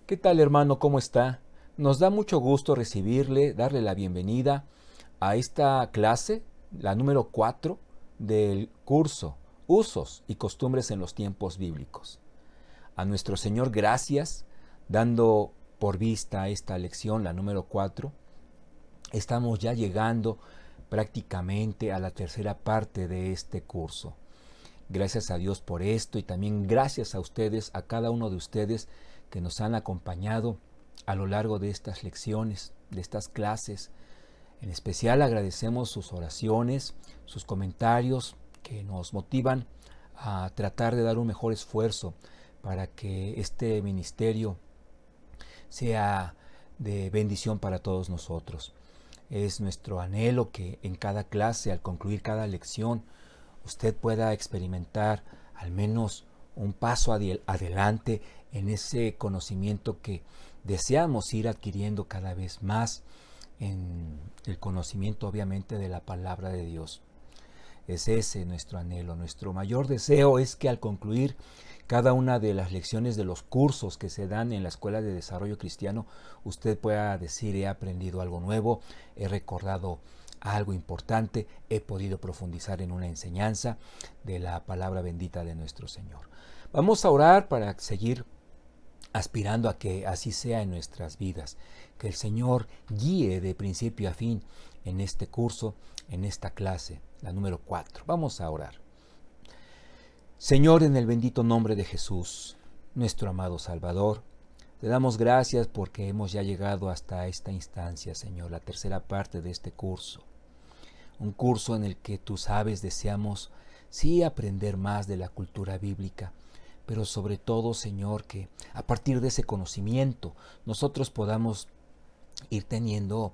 ¿Qué tal, hermano? ¿Cómo está? Nos da mucho gusto recibirle, darle la bienvenida a esta clase, la número 4 del curso Usos y costumbres en los tiempos bíblicos. A nuestro Señor gracias, dando por vista esta lección, la número 4. Estamos ya llegando prácticamente a la tercera parte de este curso. Gracias a Dios por esto y también gracias a ustedes, a cada uno de ustedes que nos han acompañado a lo largo de estas lecciones, de estas clases. En especial agradecemos sus oraciones, sus comentarios que nos motivan a tratar de dar un mejor esfuerzo para que este ministerio sea de bendición para todos nosotros. Es nuestro anhelo que en cada clase, al concluir cada lección, usted pueda experimentar al menos un paso adelante en ese conocimiento que deseamos ir adquiriendo cada vez más, en el conocimiento obviamente de la palabra de Dios. Es ese nuestro anhelo. Nuestro mayor deseo es que al concluir cada una de las lecciones de los cursos que se dan en la Escuela de Desarrollo Cristiano, usted pueda decir: he aprendido algo nuevo, he recordado algo importante, he podido profundizar en una enseñanza de la palabra bendita de nuestro Señor. Vamos a orar para seguir aspirando a que así sea en nuestras vidas, que el Señor guíe de principio a fin en este curso, en esta clase, la número 4. Vamos a orar. Señor, en el bendito nombre de Jesús, nuestro amado Salvador, te damos gracias porque hemos ya llegado hasta esta instancia, Señor, la tercera parte de este curso. Un curso en el que tú sabes deseamos sí aprender más de la cultura bíblica, pero sobre todo, Señor, que a partir de ese conocimiento nosotros podamos ir teniendo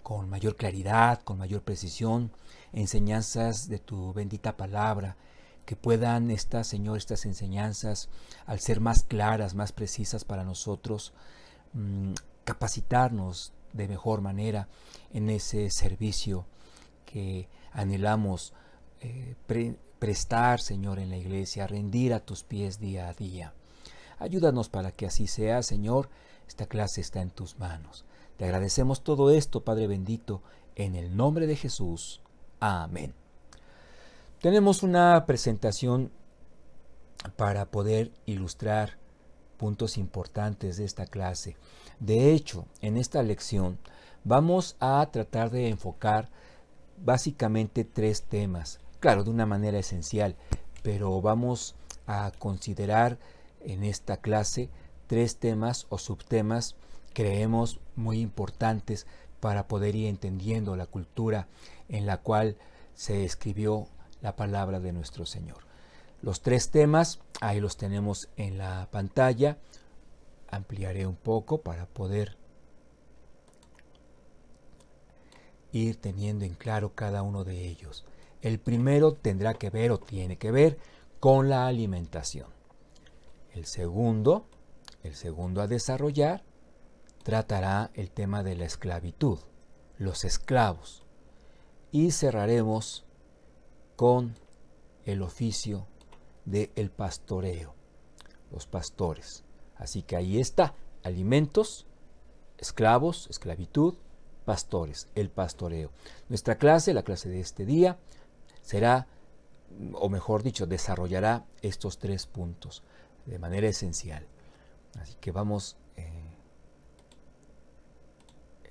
con mayor claridad, con mayor precisión, enseñanzas de tu bendita palabra, que puedan Señor, estas enseñanzas, al ser más claras, más precisas para nosotros, capacitarnos de mejor manera en ese servicio que anhelamos prestar, Señor, en la iglesia, rendir a tus pies día a día. Ayúdanos para que así sea, Señor. Esta clase está en tus manos. Te agradecemos todo esto, Padre bendito, en el nombre de Jesús. Amén. Tenemos una presentación para poder ilustrar puntos importantes de esta clase. De hecho, en esta lección vamos a tratar de enfocar básicamente 3 temas, claro, de una manera esencial, pero vamos a considerar en esta clase 3 temas o subtemas creemos muy importantes para poder ir entendiendo la cultura en la cual se escribió la palabra de nuestro Señor. Los 3 temas, ahí los tenemos en la pantalla. Ampliaré un poco para poder ir teniendo en claro cada uno de ellos. El primero tendrá que ver o tiene que ver con la alimentación. El segundo a desarrollar, tratará el tema de la esclavitud, los esclavos. Y cerraremos con el oficio del pastoreo, los pastores. Así que ahí está: alimentos, esclavos, esclavitud, pastores, el pastoreo. Nuestra clase, la clase de este día, será, o mejor dicho, desarrollará estos 3 puntos de manera esencial. Así que vamos,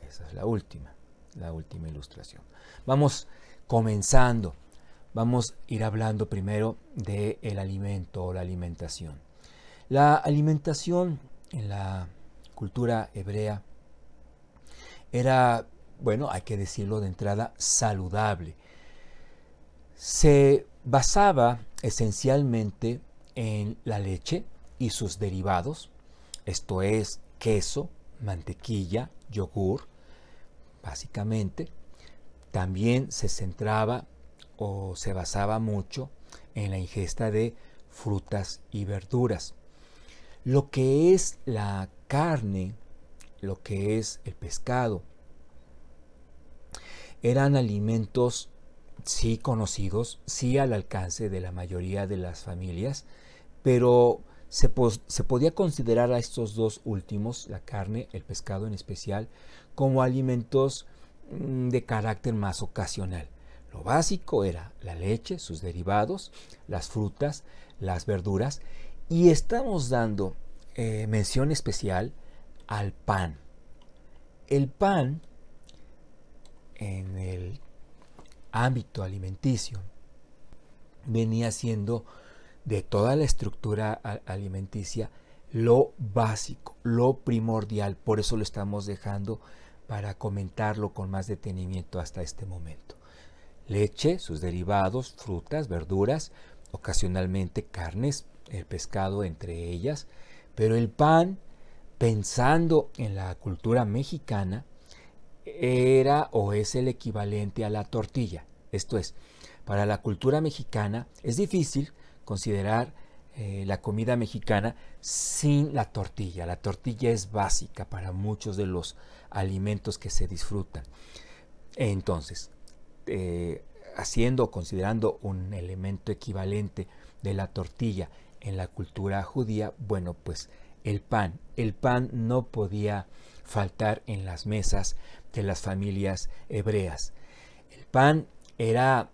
esa es la última ilustración. Vamos comenzando. Vamos a ir hablando primero del alimento o la alimentación. La alimentación en la cultura hebrea era, bueno, hay que decirlo de entrada, saludable. Se basaba esencialmente en la leche y sus derivados, esto es, queso, mantequilla, yogur, básicamente. También se centraba o se basaba mucho en la ingesta de frutas y verduras. Lo que es la carne, lo que es el pescado, eran alimentos sí conocidos, sí al alcance de la mayoría de las familias, pero se podía considerar a estos dos últimos, la carne, el pescado en especial, como alimentos de carácter más ocasional. Lo básico era la leche, sus derivados, las frutas, las verduras, y estamos dando mención especial al pan. El pan, en el ámbito alimenticio, venía siendo de toda la estructura alimenticia lo básico, lo primordial. Por eso lo estamos dejando para comentarlo con más detenimiento hasta este momento. Leche, sus derivados, frutas, verduras, ocasionalmente carnes, el pescado entre ellas, pero el pan, pensando en la cultura mexicana, era o es el equivalente a la tortilla. Esto es, para la cultura mexicana es difícil considerar la comida mexicana sin la tortilla. La tortilla es básica para muchos de los alimentos que se disfrutan. Entonces, considerando un elemento equivalente de la tortilla en la cultura judía, bueno, pues el pan no podía faltar en las mesas de las familias hebreas. El pan era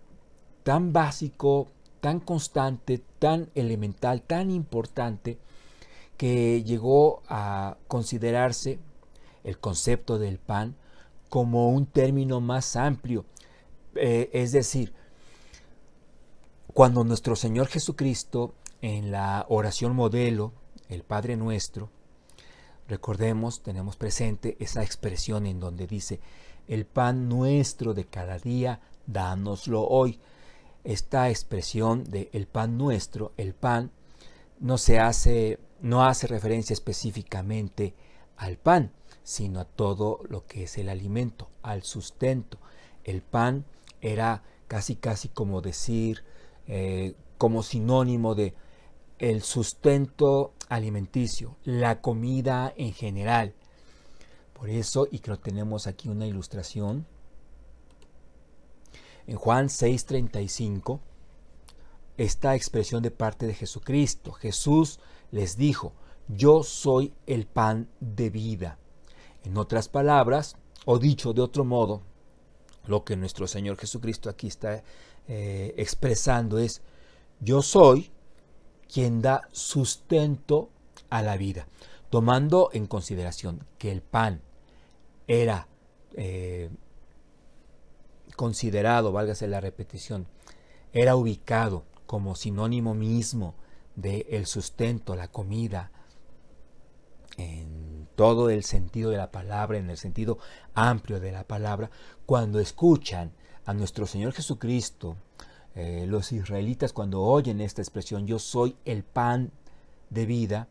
tan básico, tan constante, tan elemental, tan importante, que llegó a considerarse el concepto del pan como un término más amplio. Es decir, cuando nuestro Señor Jesucristo en la oración modelo, el Padre Nuestro, recordemos, tenemos presente esa expresión en donde dice: el pan nuestro de cada día, dánoslo hoy. Esta expresión de el pan nuestro, el pan, no hace referencia específicamente al pan, sino a todo lo que es el alimento, al sustento. El pan era casi como decir, como sinónimo de el sustento alimenticio, la comida en general. Por eso, y que lo tenemos aquí una ilustración, en Juan 6:35, esta expresión de parte de Jesucristo. Jesús les dijo: yo soy el pan de vida. En otras palabras, o dicho de otro modo, lo que nuestro Señor Jesucristo aquí está expresando es: yo soy quien da sustento a la vida, tomando en consideración que el pan era considerado, válgase la repetición, era ubicado como sinónimo mismo del sustento, la comida, en todo el sentido de la palabra, en el sentido amplio de la palabra. Cuando escuchan a nuestro Señor Jesucristo, los israelitas, cuando oyen esta expresión, yo soy el pan de vida,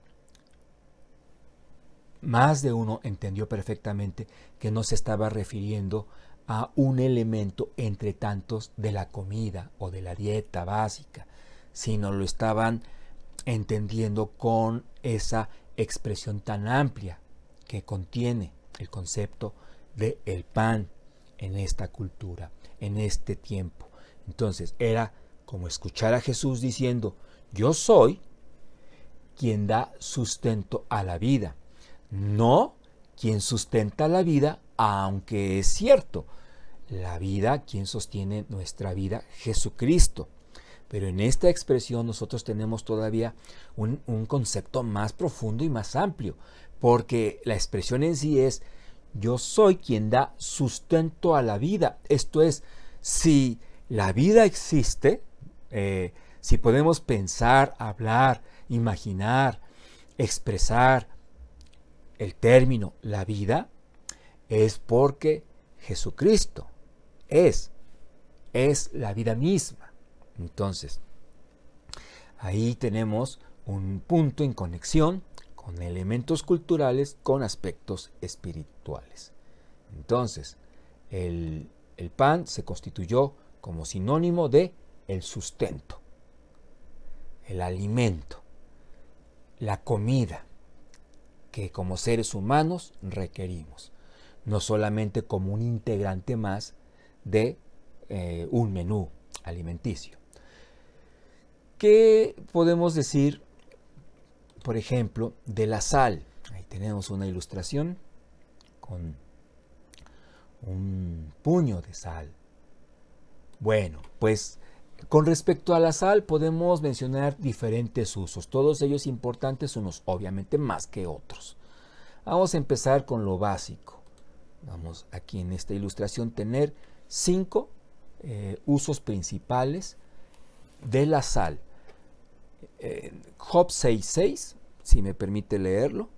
más de uno entendió perfectamente que no se estaba refiriendo a un elemento entre tantos de la comida o de la dieta básica, sino lo estaban entendiendo con esa expresión tan amplia que contiene el concepto de el pan en esta cultura, en este tiempo. Entonces era como escuchar a Jesús diciendo: yo soy quien da sustento a la vida, no quien sustenta la vida, aunque es cierto, la vida, quien sostiene nuestra vida, Jesucristo. Pero en esta expresión nosotros tenemos todavía un concepto más profundo y más amplio, porque la expresión en sí es: yo soy quien da sustento a la vida. Esto es, si la vida existe, si podemos pensar, hablar, imaginar, expresar el término la vida, es porque Jesucristo es la vida misma. Entonces, ahí tenemos un punto en conexión con elementos culturales, con aspectos espirituales. Entonces, el pan se constituyó como sinónimo de el sustento, el alimento, la comida que como seres humanos requerimos, no solamente como un integrante más de un menú alimenticio. ¿Qué podemos decir por ejemplo, de la sal. Ahí tenemos una ilustración con un puño de sal. Bueno, pues con respecto a la sal podemos mencionar diferentes usos, todos ellos importantes, unos obviamente más que otros. Vamos a empezar con lo básico. Vamos aquí en esta ilustración tener 5 usos principales de la sal. Job 6:6, si me permite leerlo,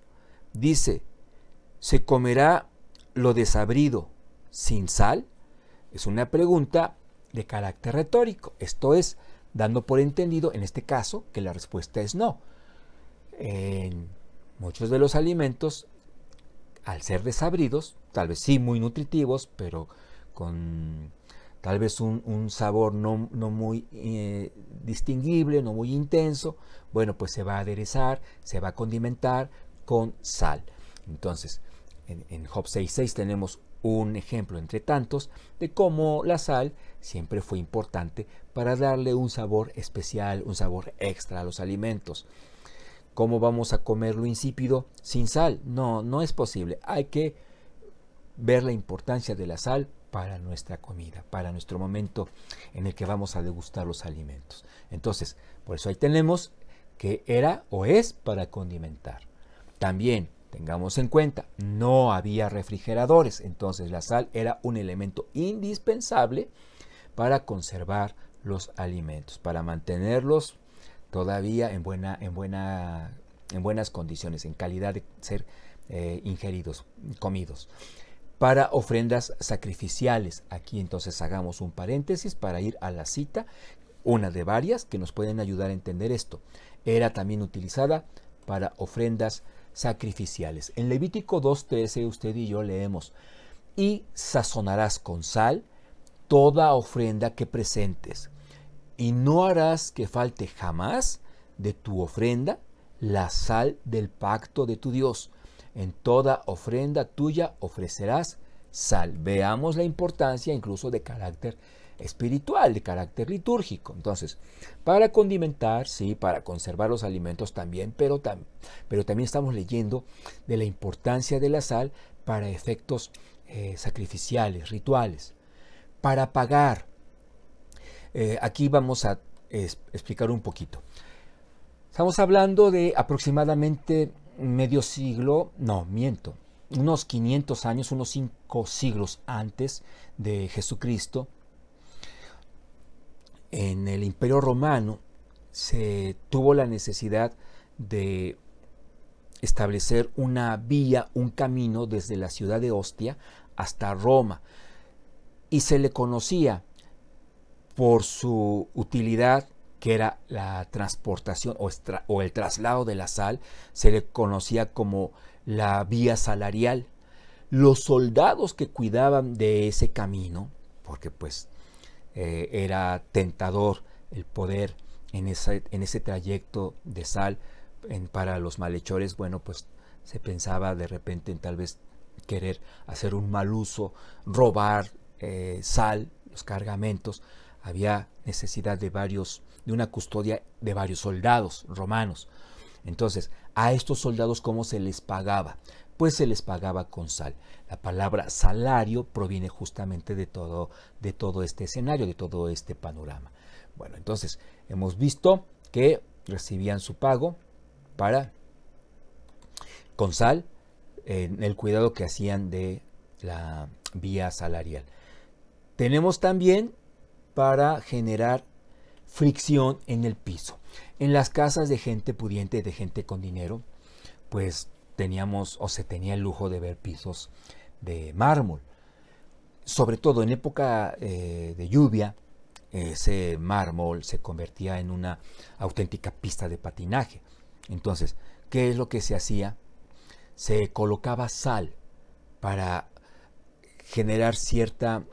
dice: ¿se comerá lo desabrido sin sal? Es una pregunta de carácter retórico, esto es, dando por entendido en este caso que la respuesta es no. En muchos de los alimentos, al ser desabridos, tal vez sí muy nutritivos, pero con tal vez un sabor no muy distinguible, no muy intenso, bueno, pues se va a aderezar, se va a condimentar con sal. Entonces, en Job 6:6 tenemos un ejemplo entre tantos de cómo la sal siempre fue importante para darle un sabor especial, un sabor extra a los alimentos. ¿Cómo vamos a comer lo insípido sin sal? No es posible. Hay que ver la importancia de la sal para nuestra comida, para nuestro momento en el que vamos a degustar los alimentos. Entonces, por eso ahí tenemos que era o es para condimentar. También tengamos en cuenta, no había refrigeradores, entonces la sal era un elemento indispensable para conservar los alimentos, para mantenerlos todavía en buenas condiciones, en calidad de ser ingeridos, comidos. Para ofrendas sacrificiales, aquí entonces hagamos un paréntesis para ir a la cita, una de varias que nos pueden ayudar a entender esto. Era también utilizada para ofrendas sacrificiales. En Levítico 2:13 usted y yo leemos: y sazonarás con sal toda ofrenda que presentes, y no harás que falte jamás de tu ofrenda la sal del pacto de tu Dios. En toda ofrenda tuya ofrecerás sal. Veamos la importancia incluso de carácter espiritual, de carácter litúrgico. Entonces, para condimentar, sí, para conservar los alimentos también, pero también estamos leyendo de la importancia de la sal para efectos sacrificiales, rituales. Para pagar, aquí vamos a explicar un poquito. Estamos hablando de aproximadamente medio siglo, unos 500 años, unos 5 siglos antes de Jesucristo. En el Imperio Romano se tuvo la necesidad de establecer una vía, un camino desde la ciudad de Ostia hasta Roma, y se le conocía por su utilidad, que era la transportación o el traslado de la sal, se le conocía como la vía salarial. Los soldados que cuidaban de ese camino, porque pues era tentador el poder en ese trayecto de sal para los malhechores, bueno, pues se pensaba de repente en tal vez querer hacer un mal uso, robar sal, los cargamentos. Había necesidad de una custodia de varios soldados romanos. Entonces, a estos soldados, ¿cómo se les pagaba? Pues se les pagaba con sal. La palabra salario proviene justamente de todo este escenario, de todo este panorama. Bueno, entonces, hemos visto que recibían su pago con sal, en el cuidado que hacían de la vía salarial. Tenemos también para generar fricción en el piso. En las casas de gente pudiente, de gente con dinero, pues se tenía el lujo de ver pisos de mármol. Sobre todo en época de lluvia, ese mármol se convertía en una auténtica pista de patinaje. Entonces, ¿qué es lo que se hacía? Se colocaba sal para generar cierta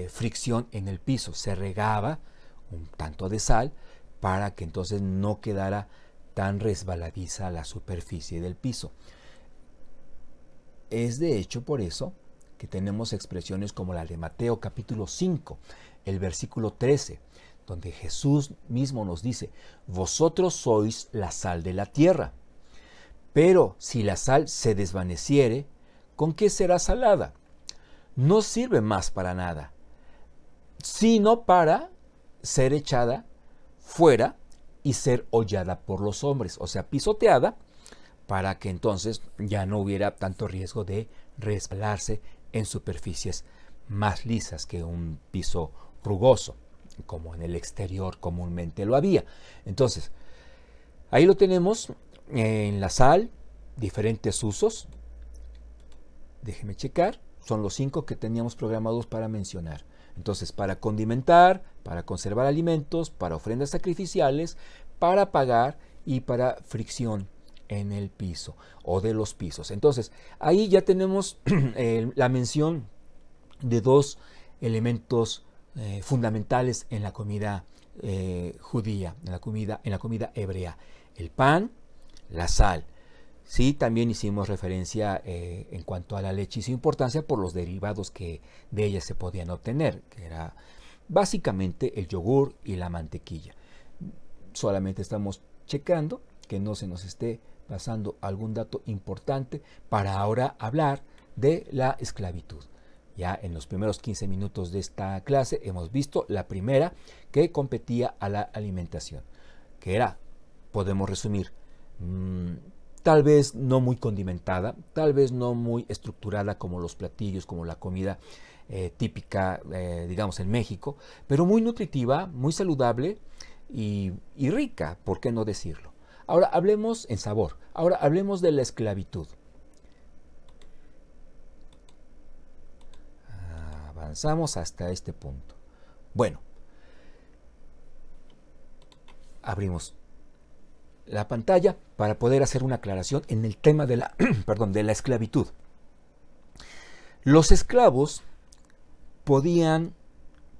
fricción en el piso. Se regaba un tanto de sal para que entonces no quedara tan resbaladiza la superficie del piso. Es de hecho por eso que tenemos expresiones como la de Mateo capítulo 5, el versículo 13, donde Jesús mismo nos dice: vosotros sois la sal de la tierra. Pero si la sal se desvaneciere, ¿con qué será salada? No sirve más para nada, sino para ser echada fuera y ser hollada por los hombres, o sea, pisoteada, para que entonces ya no hubiera tanto riesgo de resbalarse en superficies más lisas que un piso rugoso, como en el exterior comúnmente lo había. Entonces, ahí lo tenemos en la sal, diferentes usos. Déjeme checar, son los 5 que teníamos programados para mencionar. Entonces, para condimentar, para conservar alimentos, para ofrendas sacrificiales, para pagar y para fricción en el piso o de los pisos. Entonces, ahí ya tenemos la mención de 2 elementos fundamentales en la comida judía, en la comida hebrea: el pan, la sal. Sí, también hicimos referencia en cuanto a la leche y su importancia por los derivados que de ella se podían obtener, que era básicamente el yogur y la mantequilla. Solamente estamos checando que no se nos esté pasando algún dato importante para ahora hablar de la esclavitud. Ya en los primeros 15 minutos de esta clase hemos visto la primera, que competía a la alimentación, que era, podemos resumir, tal vez no muy condimentada, tal vez no muy estructurada como los platillos, como la comida típica, digamos, en México, pero muy nutritiva, muy saludable y rica, ¿por qué no decirlo? Ahora hablemos en sabor, ahora hablemos de la esclavitud. Avanzamos hasta este punto. Bueno, abrimos la pantalla para poder hacer una aclaración en el tema de la, de la esclavitud. Los esclavos podían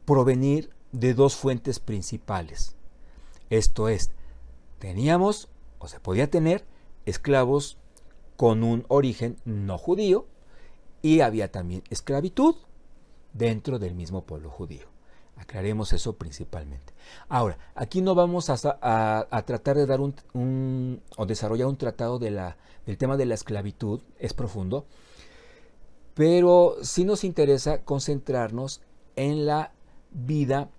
provenir de 2 fuentes principales. Esto es, teníamos o se podía tener esclavos con un origen no judío y había también esclavitud dentro del mismo pueblo judío. Aclaremos eso principalmente. Ahora, aquí no vamos a tratar de dar o desarrollar un tratado del tema de la esclavitud, es profundo, pero sí nos interesa concentrarnos en la vida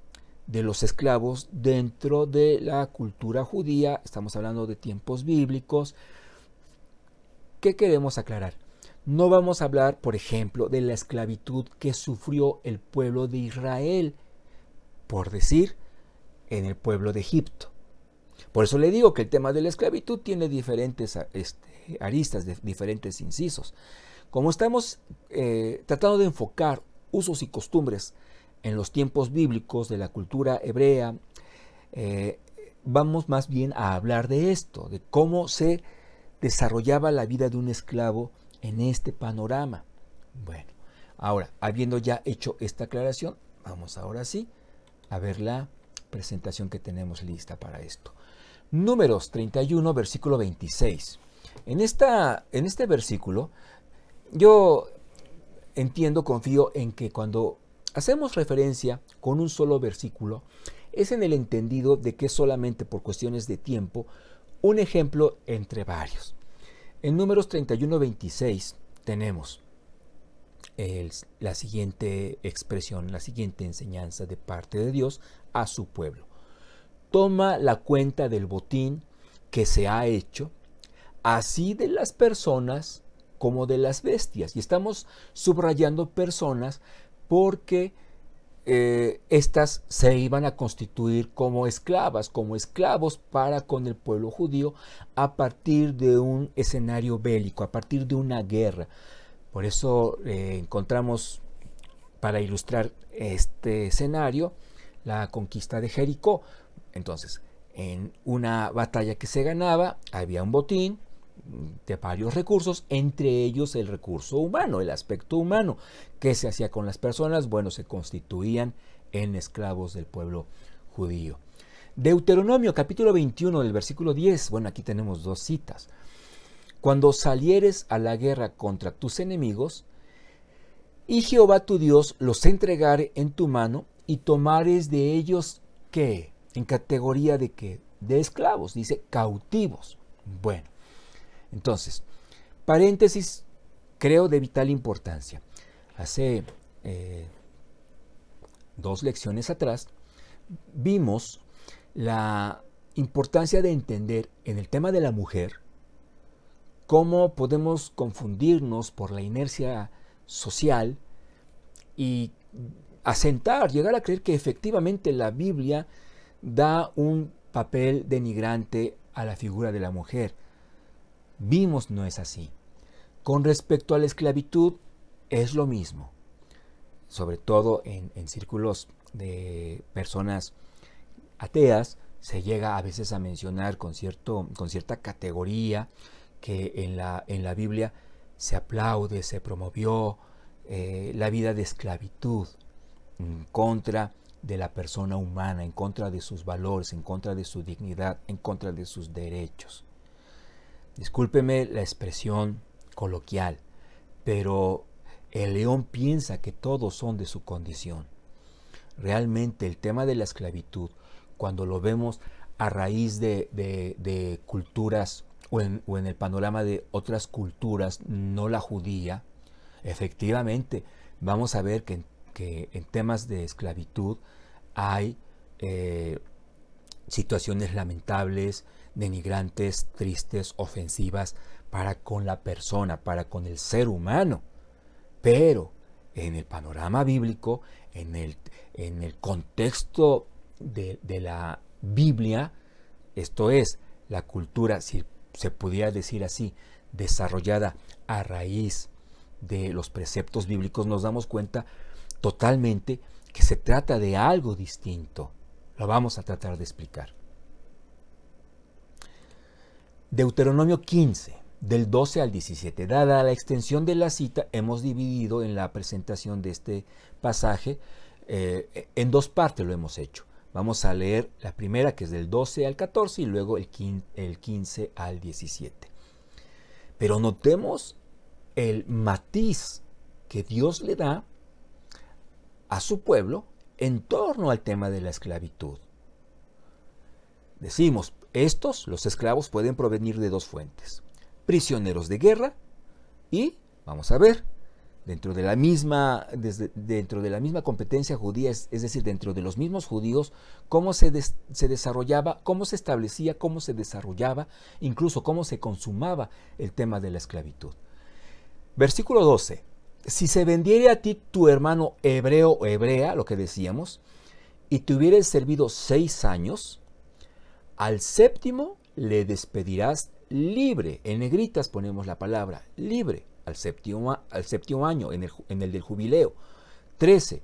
de los esclavos dentro de la cultura judía. Estamos hablando de tiempos bíblicos. ¿Qué queremos aclarar? No vamos a hablar, por ejemplo, de la esclavitud que sufrió el pueblo de Israel, por decir, en el pueblo de Egipto. Por eso le digo que el tema de la esclavitud tiene diferentes aristas, diferentes incisos. Como estamos tratando de enfocar usos y costumbres en los tiempos bíblicos de la cultura hebrea, vamos más bien a hablar de esto, de cómo se desarrollaba la vida de un esclavo en este panorama. Bueno, ahora, habiendo ya hecho esta aclaración, vamos ahora sí a ver la presentación que tenemos lista para esto. Números 31, versículo 26. En este versículo, yo entiendo, confío en que cuando hacemos referencia con un solo versículo, es en el entendido de que es solamente por cuestiones de tiempo un ejemplo entre varios. En Números 31, 26 tenemos la siguiente expresión, la siguiente enseñanza de parte de Dios a su pueblo. Toma la cuenta del botín que se ha hecho, así de las personas como de las bestias. Y estamos subrayando personas porque estas se iban a constituir como esclavas, como esclavos para con el pueblo judío a partir de un escenario bélico, a partir de una guerra. Por eso encontramos, para ilustrar este escenario, la conquista de Jericó. Entonces, en una batalla que se ganaba, había un botín de varios recursos, entre ellos el recurso humano, el aspecto humano. ¿Qué se hacía con las personas? Bueno, se constituían en esclavos del pueblo judío. Deuteronomio capítulo 21 del versículo 10, bueno, aquí tenemos 2 citas. Cuando salieres a la guerra contra tus enemigos, y Jehová tu Dios los entregare en tu mano, y tomares de ellos, ¿qué? ¿En categoría de qué? De esclavos, dice cautivos. Bueno, Entonces, paréntesis, creo de vital importancia. Hace 2 lecciones atrás vimos la importancia de entender en el tema de la mujer cómo podemos confundirnos por la inercia social y llegar a creer que efectivamente la Biblia da un papel denigrante a la figura de la mujer. Vimos no es así. Con respecto a la esclavitud es lo mismo, sobre todo en círculos de personas ateas se llega a veces a mencionar con cierta categoría que en la Biblia se aplaude, se promovió la vida de esclavitud en contra de la persona humana, en contra de sus valores, en contra de su dignidad, en contra de sus derechos. Discúlpeme la expresión coloquial, pero el león piensa que todos son de su condición. Realmente el tema de la esclavitud, cuando lo vemos a raíz de culturas o en el panorama de otras culturas, no la judía, efectivamente vamos a ver que en temas de esclavitud hay situaciones lamentables, denigrantes, tristes, ofensivas para con la persona, para con el ser humano. Pero en el panorama bíblico, en el contexto de la Biblia, esto es, la cultura, si se pudiera decir así, desarrollada a raíz de los preceptos bíblicos, nos damos cuenta totalmente que se trata de algo distinto. Lo vamos a tratar de explicar. Deuteronomio 15, del 12 al 17. Dada la extensión de la cita, hemos dividido en la presentación de este pasaje, en 2 partes lo hemos hecho. Vamos a leer la primera, que es del 12 al 14, y luego el 15 al 17. Pero notemos el matiz que Dios le da a su pueblo en torno al tema de la esclavitud. Decimos, los esclavos pueden provenir de 2 fuentes: prisioneros de guerra y, vamos a ver, dentro de la misma competencia judía, es decir, dentro de los mismos judíos, cómo se desarrollaba, cómo se establecía, cómo se desarrollaba, incluso cómo se consumaba el tema de la esclavitud. Versículo 12. Si se vendiere a ti tu hermano hebreo o hebrea, lo que decíamos, y te hubieres servido 6 años, al 7º le despedirás libre. En negritas ponemos la palabra libre. Al séptimo año, en el del jubileo. 13.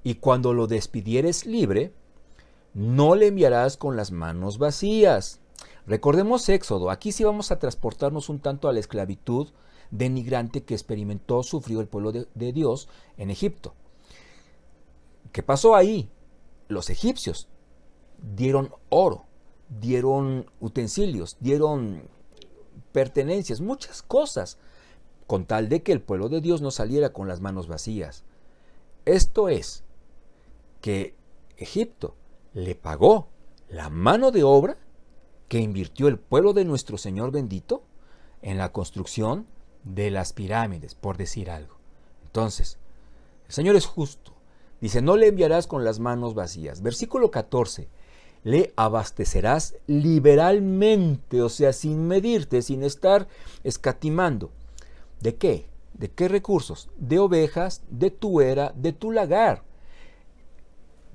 Y cuando lo despidieres libre, no le enviarás con las manos vacías. Recordemos Éxodo. Aquí sí vamos a transportarnos un tanto a la esclavitud denigrante que sufrió el pueblo de Dios en Egipto. ¿Qué pasó ahí? Los egipcios dieron oro, dieron utensilios, dieron pertenencias, muchas cosas, con tal de que el pueblo de Dios no saliera con las manos vacías. Esto es, que Egipto le pagó la mano de obra que invirtió el pueblo de nuestro Señor bendito en la construcción de las pirámides, por decir algo. Entonces, el Señor es justo. Dice, no le enviarás con las manos vacías. Versículo 14. Le abastecerás liberalmente, o sea, sin medirte, sin estar escatimando. ¿De qué? ¿De qué recursos? De ovejas, de tu era, de tu lagar.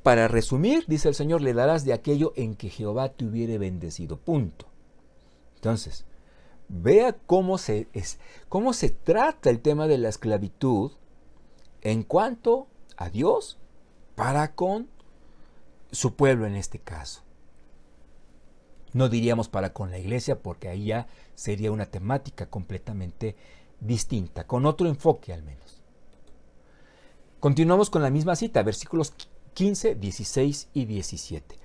Para resumir, dice el Señor, le darás de aquello en que Jehová te hubiere bendecido. Punto. Entonces, vea cómo se trata el tema de la esclavitud en cuanto a Dios para con su pueblo en este caso. No diríamos para con la iglesia, porque ahí ya sería una temática completamente distinta, con otro enfoque al menos. Continuamos con la misma cita, versículos 15, 16 y 17.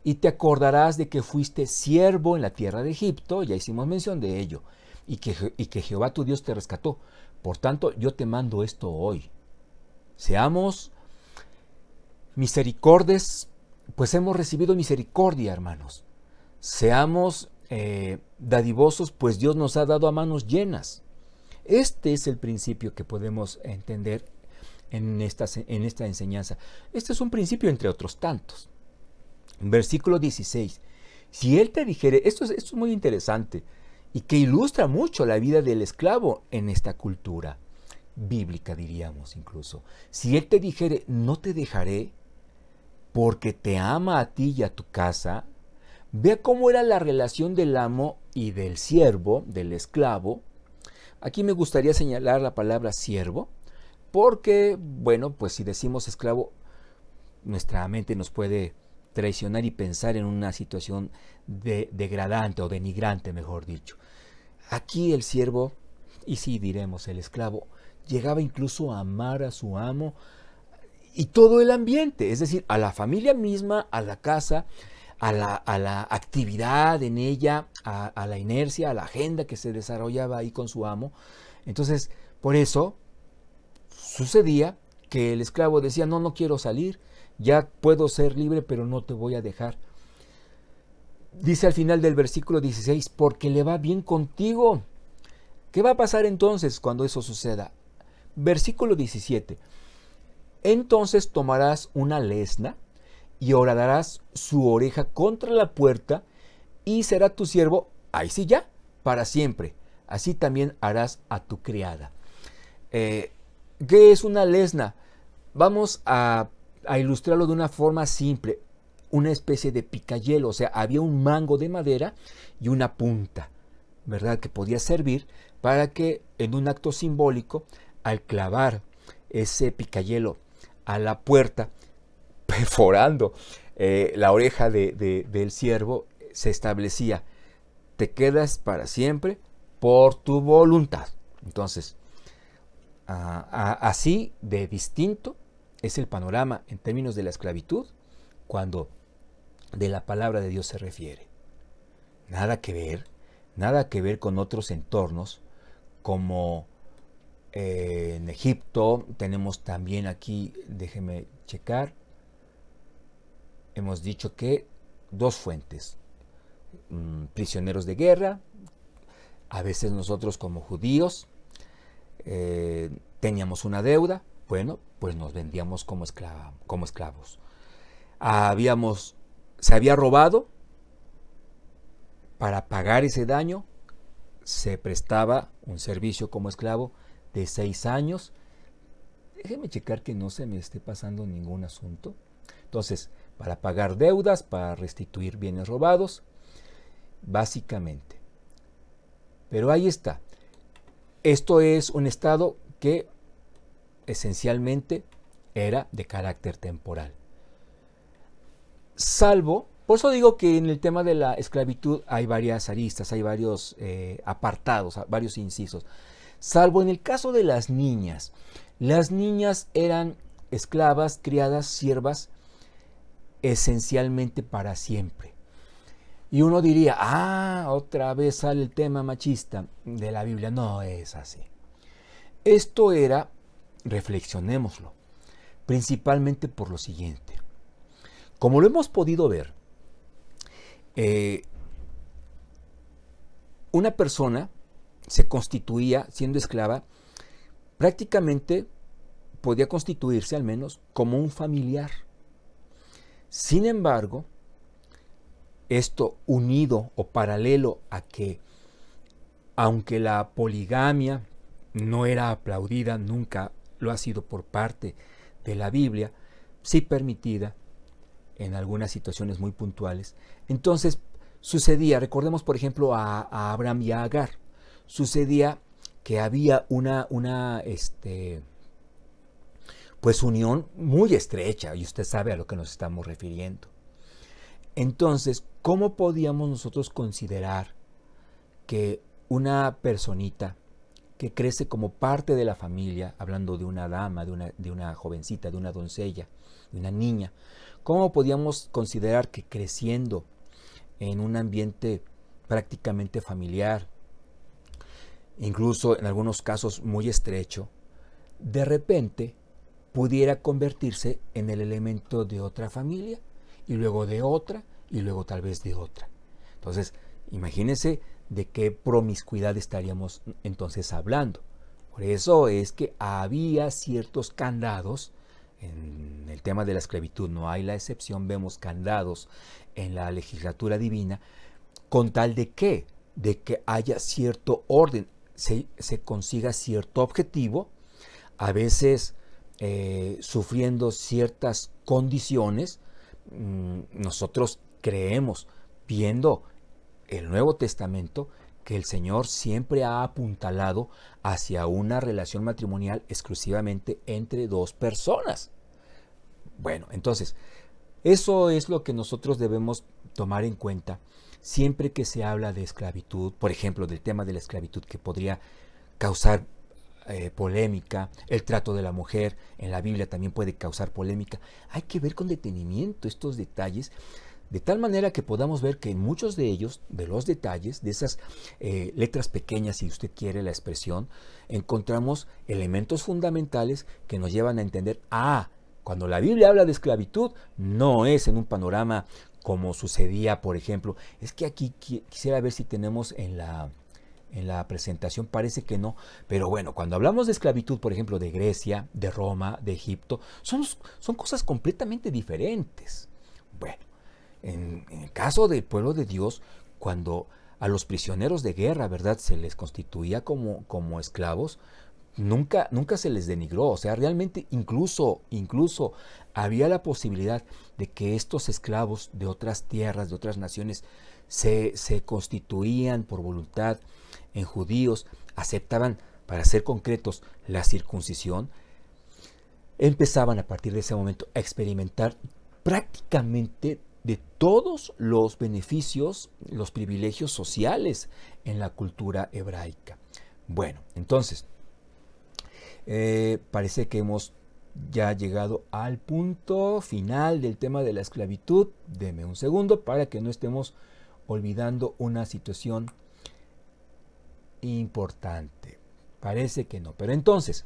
Y te acordarás de que fuiste siervo en la tierra de Egipto, ya hicimos mención de ello, y que Jehová tu Dios te rescató. Por tanto, yo te mando esto hoy. Seamos misericordes, pues hemos recibido misericordia, hermanos. Seamos dadivosos, pues Dios nos ha dado a manos llenas. Este es el principio que podemos entender en esta enseñanza. Este es un principio entre otros tantos. Versículo 16. Si él te dijere, esto es muy interesante y que ilustra mucho la vida del esclavo en esta cultura bíblica, diríamos incluso. Si él te dijere, no te dejaré porque te ama a ti y a tu casa, vea cómo era la relación del amo y del siervo, del esclavo. Aquí me gustaría señalar la palabra siervo, porque, bueno, pues si decimos esclavo, nuestra mente nos puede traicionar y pensar en una situación degradante o denigrante, mejor dicho. Aquí el siervo, y sí diremos el esclavo, llegaba incluso a amar a su amo y todo el ambiente, es decir, a la familia misma, a la casa, a la actividad en ella, a la inercia, a la agenda que se desarrollaba ahí con su amo. Entonces, por eso sucedía que el esclavo decía, no quiero salir, ya puedo ser libre, pero no te voy a dejar. Dice al final del versículo 16, porque le va bien contigo. ¿Qué va a pasar entonces cuando eso suceda? Versículo 17, entonces tomarás una lesna y horadarás su oreja contra la puerta y será tu siervo, ahí sí ya, para siempre. Así también harás a tu criada. ¿Qué es una lesna? Vamos a ilustrarlo de una forma simple. Una especie de picayelo, o sea, había un mango de madera y una punta, ¿verdad? Que podía servir para que en un acto simbólico, al clavar ese picayelo a la puerta, perforando la oreja del siervo, se establecía, te quedas para siempre por tu voluntad. Entonces, así de distinto es el panorama en términos de la esclavitud cuando de la palabra de Dios se refiere. Nada que ver con otros entornos como en Egipto. Tenemos también aquí, déjeme checar, hemos dicho que dos fuentes, prisioneros de guerra, a veces nosotros como judíos teníamos una deuda, bueno, pues nos vendíamos como esclavos. Se había robado, para pagar ese daño se prestaba un servicio como esclavo de 6 años. Déjeme checar que no se me esté pasando ningún asunto. Entonces, para pagar deudas, para restituir bienes robados, básicamente. Pero ahí está. Esto es un estado que esencialmente era de carácter temporal. Salvo, por eso digo que en el tema de la esclavitud hay varias aristas, hay varios apartados, varios incisos. Salvo en el caso de las niñas. Las niñas eran esclavas, criadas, siervas, esencialmente para siempre. Y uno diría, otra vez sale el tema machista de la Biblia. No es así. Esto era, reflexionémoslo, principalmente por lo siguiente. Como lo hemos podido ver, una persona se constituía, siendo esclava, prácticamente podía constituirse al menos como un familiar. Sin embargo, esto unido o paralelo a que, aunque la poligamia no era aplaudida, nunca lo ha sido por parte de la Biblia, sí permitida en algunas situaciones muy puntuales, entonces sucedía, recordemos por ejemplo a Abraham y a Agar, sucedía que había una pues unión muy estrecha, y usted sabe a lo que nos estamos refiriendo. Entonces, ¿cómo podíamos nosotros considerar que una personita que crece como parte de la familia, hablando de una dama, de una jovencita, de una doncella, de una niña, cómo podíamos considerar que creciendo en un ambiente prácticamente familiar, incluso en algunos casos muy estrecho, de repente pudiera convertirse en el elemento de otra familia, y luego de otra, y luego tal vez de otra? Entonces, Imagínense de qué promiscuidad estaríamos entonces hablando. Por eso es que había ciertos candados en el tema de la esclavitud, no hay la excepción, vemos candados en la legislatura divina, con tal de que haya cierto orden, se consiga cierto objetivo, a veces sufriendo ciertas condiciones. Nosotros creemos, viendo el Nuevo Testamento, que el Señor siempre ha apuntalado hacia una relación matrimonial exclusivamente entre dos personas. Bueno, entonces, eso es lo que nosotros debemos tomar en cuenta siempre que se habla de esclavitud, por ejemplo, del tema de la esclavitud que podría causar polémica, el trato de la mujer en la Biblia también puede causar polémica. Hay que ver con detenimiento estos detalles, de tal manera que podamos ver que en muchos de ellos, de los detalles, de esas letras pequeñas, si usted quiere la expresión, encontramos elementos fundamentales que nos llevan a entender, cuando la Biblia habla de esclavitud, no es en un panorama como sucedía, por ejemplo. Es que aquí quisiera ver si tenemos en la presentación, parece que no, pero bueno, cuando hablamos de esclavitud, por ejemplo, de Grecia, de Roma, de Egipto, son cosas completamente diferentes. Bueno, en el caso del pueblo de Dios, cuando a los prisioneros de guerra, ¿verdad?, se les constituía como esclavos, nunca se les denigró. O sea, realmente incluso había la posibilidad de que estos esclavos de otras tierras, de otras naciones, se constituían por voluntad en judíos, aceptaban, para ser concretos, la circuncisión, empezaban a partir de ese momento a experimentar prácticamente de todos los beneficios, los privilegios sociales en la cultura hebraica. Bueno, entonces, parece que hemos ya llegado al punto final del tema de la esclavitud. Deme un segundo para que no estemos olvidando una situación importante. Parece que no, pero entonces,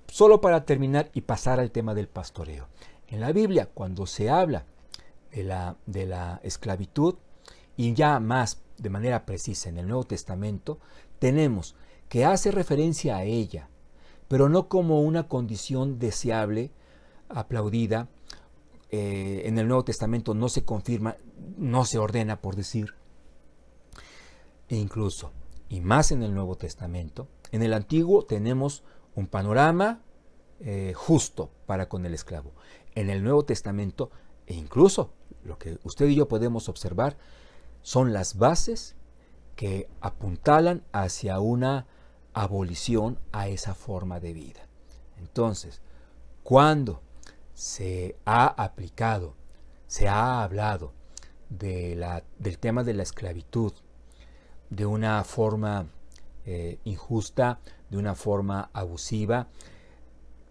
solo para terminar y pasar al tema del pastoreo. En la Biblia, cuando se habla de la esclavitud, y ya más de manera precisa en el Nuevo Testamento, tenemos que hace referencia a ella, pero no como una condición deseable, aplaudida. En el Nuevo Testamento no se confirma, no se ordena, por decir. E incluso, y más en el Nuevo Testamento, en el Antiguo tenemos un panorama justo para con el esclavo. En el Nuevo Testamento, e incluso lo que usted y yo podemos observar, son las bases que apuntalan hacia una abolición a esa forma de vida. Entonces, cuando se ha aplicado, se ha hablado del tema de la esclavitud de una forma injusta, de una forma abusiva,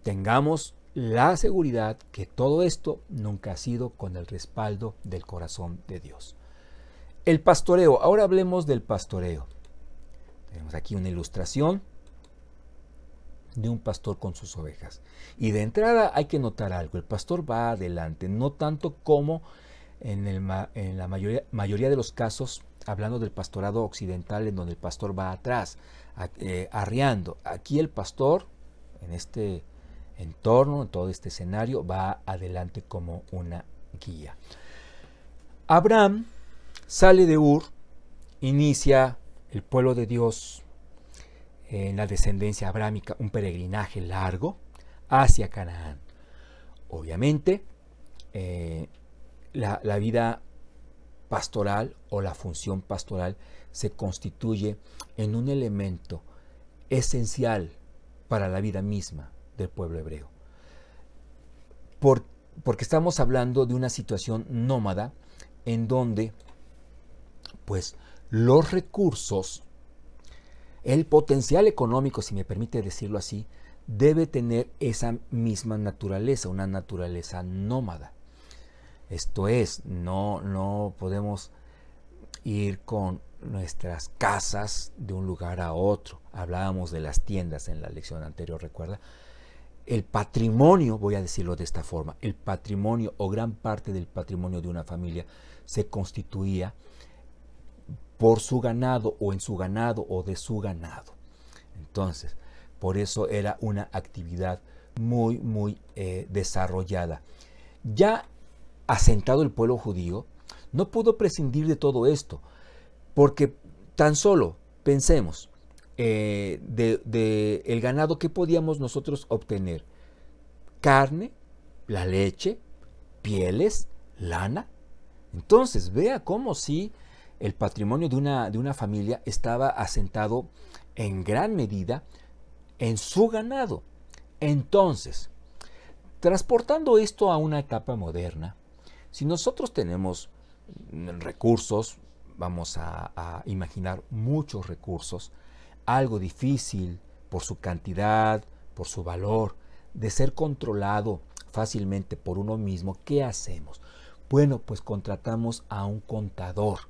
tengamos la seguridad que todo esto nunca ha sido con el respaldo del corazón de Dios. El pastoreo, ahora hablemos del pastoreo. Tenemos aquí una ilustración de un pastor con sus ovejas. Y de entrada hay que notar algo, el pastor va adelante, no tanto como en la mayoría de los casos, hablando del pastorado occidental, en donde el pastor va atrás, arriando. Aquí el pastor, en este entorno, en todo este escenario, va adelante como una guía. Abraham sale de Ur, inicia el pueblo de Dios en la descendencia abrámica, un peregrinaje largo hacia Canaán. Obviamente, la vida pastoral o la función pastoral se constituye en un elemento esencial para la vida misma del pueblo hebreo. Porque estamos hablando de una situación nómada en donde, pues, los recursos, el potencial económico, si me permite decirlo así, debe tener esa misma naturaleza, una naturaleza nómada. Esto es, no podemos ir con nuestras casas de un lugar a otro. Hablábamos de las tiendas en la lección anterior, ¿recuerda? El patrimonio, voy a decirlo de esta forma, el patrimonio o gran parte del patrimonio de una familia se constituía por su ganado o en su ganado o de su ganado. Entonces, por eso era una actividad muy desarrollada. Ya asentado el pueblo judío, no pudo prescindir de todo esto, porque tan solo pensemos de el ganado que podíamos nosotros obtener: carne, la leche, pieles, lana. Entonces, vea cómo si el patrimonio de una familia estaba asentado en gran medida en su ganado. Entonces, transportando esto a una etapa moderna, si nosotros tenemos recursos, vamos a imaginar muchos recursos, algo difícil por su cantidad, por su valor, de ser controlado fácilmente por uno mismo, ¿qué hacemos? Bueno, pues contratamos a un contador.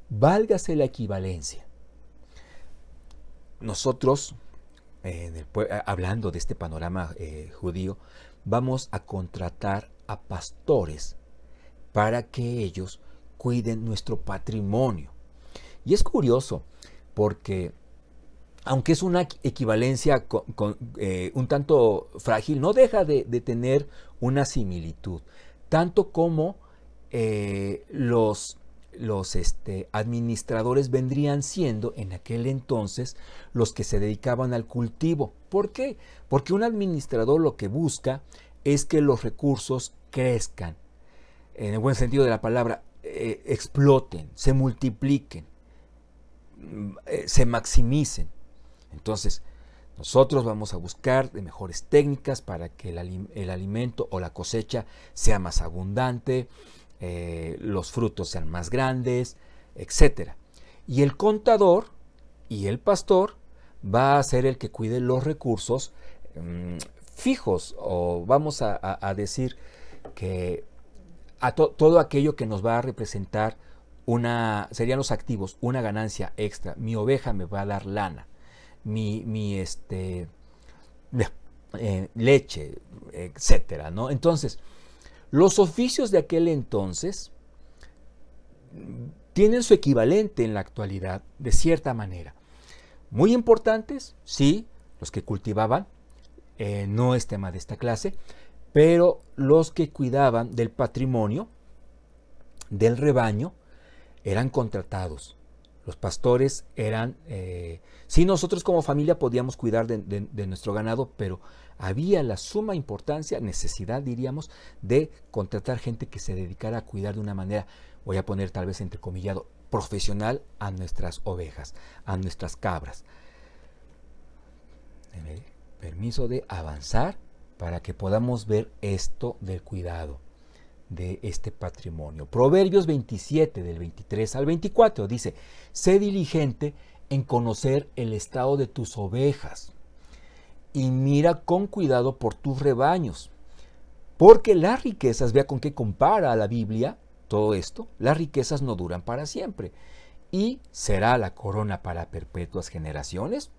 Válgase la equivalencia. Nosotros, hablando de este panorama judío, vamos a contratar a pastores para que ellos cuiden nuestro patrimonio. Y es curioso porque, aunque es una equivalencia un tanto frágil, no deja de tener una similitud, tanto como los administradores vendrían siendo en aquel entonces los que se dedicaban al cultivo. ¿Por qué? Porque un administrador lo que busca es que los recursos crezcan, en el buen sentido de la palabra, exploten, se multipliquen, se maximicen. Entonces, nosotros vamos a buscar de mejores técnicas para que el alimento o la cosecha sea más abundante, los frutos sean más grandes, etc. Y el contador y el pastor va a ser el que cuide los recursos fijos, o vamos a decir que todo aquello que nos va a representar serían los activos, una ganancia extra. Mi oveja me va a dar lana, leche, etcétera, ¿no? Entonces, los oficios de aquel entonces tienen su equivalente en la actualidad, de cierta manera. Muy importantes, sí, los que cultivaban, no es tema de esta clase, pero los que cuidaban del patrimonio, del rebaño, eran contratados. Los pastores eran... sí, nosotros como familia podíamos cuidar de nuestro ganado, pero había la suma importancia, necesidad, diríamos, de contratar gente que se dedicara a cuidar de una manera, voy a poner tal vez entrecomillado, profesional, a nuestras ovejas, a nuestras cabras. Permiso de avanzar para que podamos ver esto del cuidado de este patrimonio. Proverbios 27, del 23 al 24, dice: sé diligente en conocer el estado de tus ovejas y mira con cuidado por tus rebaños, porque las riquezas, vea con qué compara la Biblia todo esto, las riquezas no duran para siempre, y será la corona para perpetuas generaciones.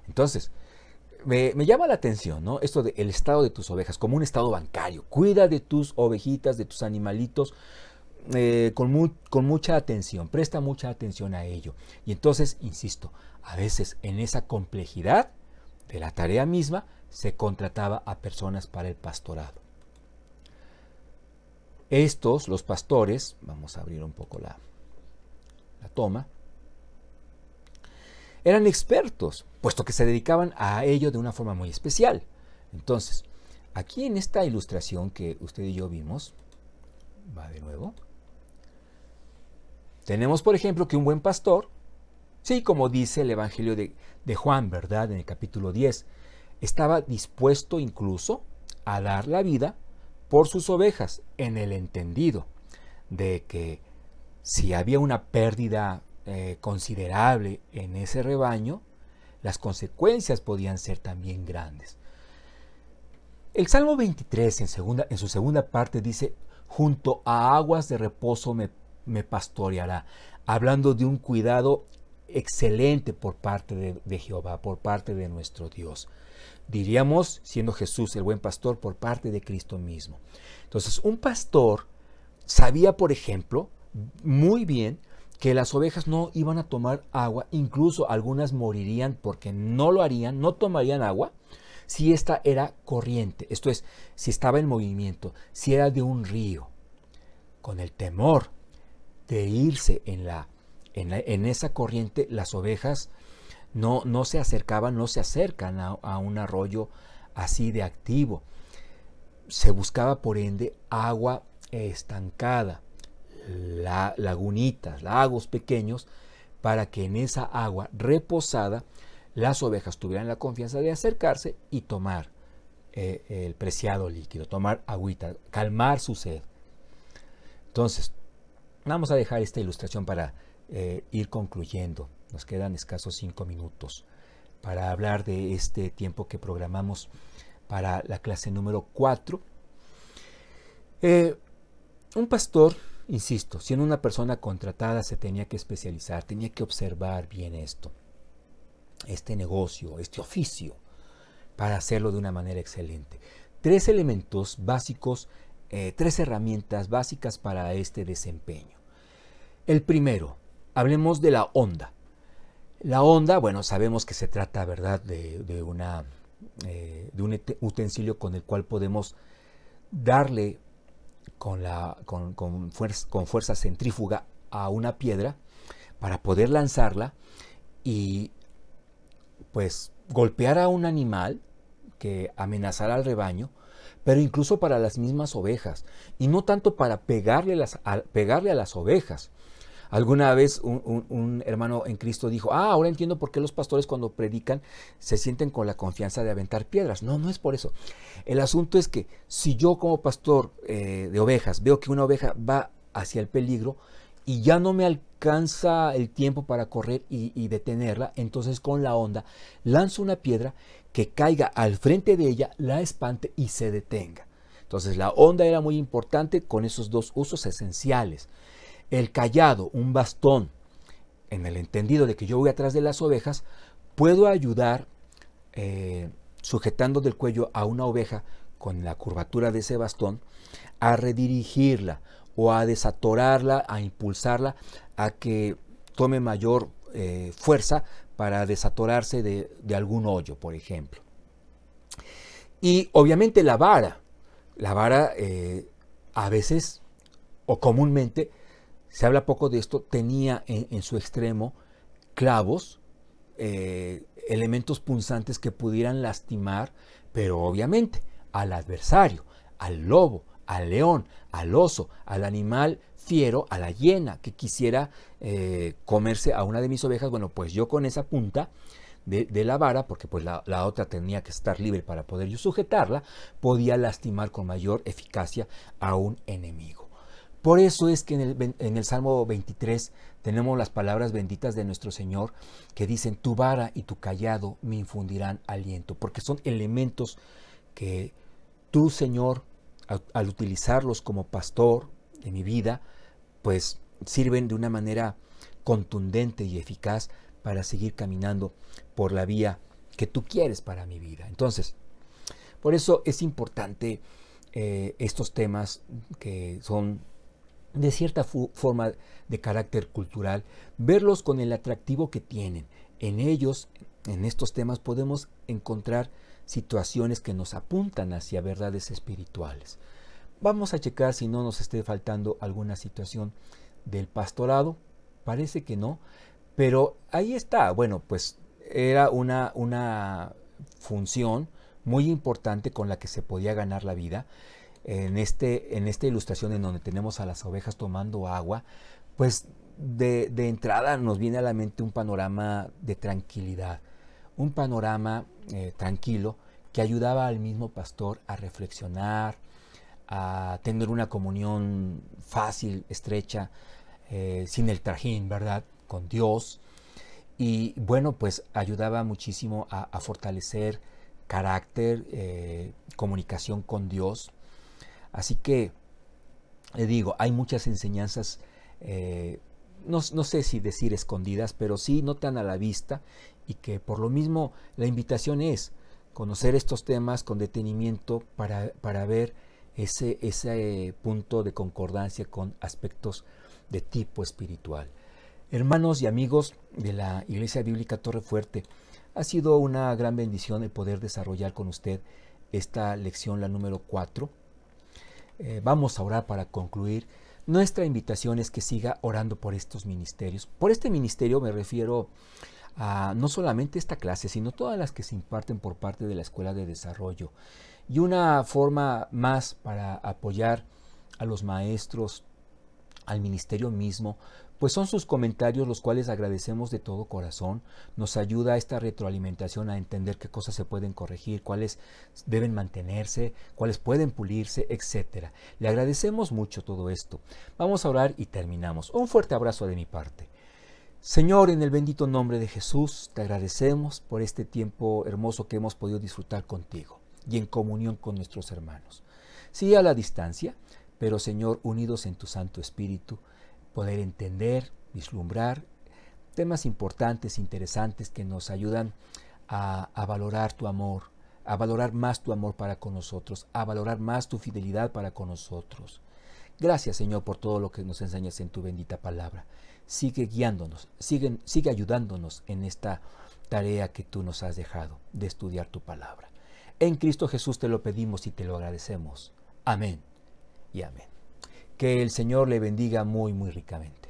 Entonces, me llama la atención, ¿no? Esto del estado de tus ovejas, como un estado bancario. Cuida de tus ovejitas, de tus animalitos, con mucha atención, presta mucha atención a ello. Y entonces, insisto, a veces en esa complejidad de la tarea misma se contrataba a personas para el pastorado. Estos, los pastores, vamos a abrir un poco la toma, eran expertos, puesto que se dedicaban a ello de una forma muy especial. Entonces, aquí en esta ilustración que usted y yo vimos, va de nuevo, tenemos, por ejemplo, que un buen pastor, sí, como dice el Evangelio de Juan, ¿verdad?, en el capítulo 10, estaba dispuesto incluso a dar la vida por sus ovejas, en el entendido de que si había una pérdida considerable en ese rebaño, las consecuencias podían ser también grandes. El Salmo 23 en su segunda parte dice: junto a aguas de reposo me pastoreará, hablando de un cuidado excelente por parte de Jehová, por parte de nuestro Dios. Diríamos, siendo Jesús el buen pastor, por parte de Cristo mismo. Entonces, un pastor sabía, por ejemplo, muy bien que las ovejas no iban a tomar agua, incluso algunas morirían porque no lo harían, no tomarían agua, si esta era corriente, esto es, si estaba en movimiento, si era de un río, con el temor de irse en esa corriente, las ovejas no se acercaban, no se acercan a un arroyo así de activo. Se buscaba, por ende, agua estancada, lagunitas, lagos pequeños, para que en esa agua reposada las ovejas tuvieran la confianza de acercarse y tomar el preciado líquido, tomar agüita, calmar su sed. Entonces, vamos a dejar esta ilustración para ir concluyendo. Nos quedan escasos 5 minutos para hablar de este tiempo que programamos para la clase número 4. Un pastor, insisto, siendo una persona contratada, se tenía que especializar, tenía que observar bien este negocio, este oficio, para hacerlo de una manera excelente. 3 elementos básicos, 3 herramientas básicas para este desempeño. El primero, hablemos de la onda. La onda, bueno, sabemos que se trata, ¿verdad?, de un utensilio con el cual podemos darle con fuerza centrífuga a una piedra para poder lanzarla y pues golpear a un animal que amenazara al rebaño, pero incluso para las mismas ovejas, y no tanto para pegarle a las ovejas. Alguna vez un hermano en Cristo dijo, ahora entiendo por qué los pastores cuando predican se sienten con la confianza de aventar piedras. No es por eso. El asunto es que si yo como pastor de ovejas veo que una oveja va hacia el peligro y ya no me alcanza el tiempo para correr y detenerla, entonces con la onda lanzo una piedra que caiga al frente de ella, la espante y se detenga. Entonces la onda era muy importante con esos 2 usos esenciales. El cayado, un bastón, en el entendido de que yo voy atrás de las ovejas, puedo ayudar sujetando del cuello a una oveja con la curvatura de ese bastón a redirigirla o a desatorarla, a impulsarla a que tome mayor fuerza para desatorarse de algún hoyo, por ejemplo. Y obviamente la vara a veces o comúnmente, se habla poco de esto, tenía en su extremo clavos, elementos punzantes que pudieran lastimar, pero obviamente al adversario, al lobo, al león, al oso, al animal fiero, a la hiena que quisiera comerse a una de mis ovejas. Bueno, pues yo con esa punta de la vara, porque pues la otra tenía que estar libre para poder yo sujetarla, podía lastimar con mayor eficacia a un enemigo. Por eso es que en el Salmo 23 tenemos las palabras benditas de nuestro Señor que dicen, tu vara y tu cayado me infundirán aliento, porque son elementos que tú, Señor, al utilizarlos como pastor de mi vida, pues sirven de una manera contundente y eficaz para seguir caminando por la vía que tú quieres para mi vida. Entonces, por eso es importante estos temas que son de cierta forma de carácter cultural, verlos con el atractivo que tienen. En ellos, en estos temas, podemos encontrar situaciones que nos apuntan hacia verdades espirituales. Vamos a checar si no nos esté faltando alguna situación del pastorado. Parece que no, pero ahí está. Bueno, pues era una función muy importante con la que se podía ganar la vida. En esta ilustración en donde tenemos a las ovejas tomando agua, pues de entrada nos viene a la mente un panorama de tranquilidad, un panorama tranquilo que ayudaba al mismo pastor a reflexionar, a tener una comunión fácil, estrecha, sin el trajín, ¿verdad?, con Dios. Y bueno, pues ayudaba muchísimo a fortalecer carácter, comunicación con Dios. Así que, le digo, hay muchas enseñanzas, no sé si decir escondidas, pero sí no tan a la vista, y que por lo mismo la invitación es conocer estos temas con detenimiento para ver ese punto de concordancia con aspectos de tipo espiritual. Hermanos y amigos de la Iglesia Bíblica Torre Fuerte, ha sido una gran bendición el poder desarrollar con usted esta lección, la número 4. Vamos a orar para concluir. Nuestra invitación es que siga orando por estos ministerios. Por este ministerio me refiero a no solamente esta clase, sino todas las que se imparten por parte de la Escuela de Desarrollo. Y una forma más para apoyar a los maestros, al ministerio mismo, pues son sus comentarios, los cuales agradecemos de todo corazón. Nos ayuda esta retroalimentación a entender qué cosas se pueden corregir, cuáles deben mantenerse, cuáles pueden pulirse, etc. Le agradecemos mucho todo esto. Vamos a orar y terminamos. Un fuerte abrazo de mi parte. Señor, en el bendito nombre de Jesús, te agradecemos por este tiempo hermoso que hemos podido disfrutar contigo y en comunión con nuestros hermanos. Sí, a la distancia, pero Señor, unidos en tu Santo Espíritu, poder entender, vislumbrar temas importantes, interesantes que nos ayudan a valorar tu amor, a valorar más tu amor para con nosotros, a valorar más tu fidelidad para con nosotros. Gracias, Señor, por todo lo que nos enseñas en tu bendita palabra. Sigue guiándonos, sigue ayudándonos en esta tarea que tú nos has dejado de estudiar tu palabra. En Cristo Jesús te lo pedimos y te lo agradecemos. Amén y amén. Que el Señor le bendiga muy, muy ricamente.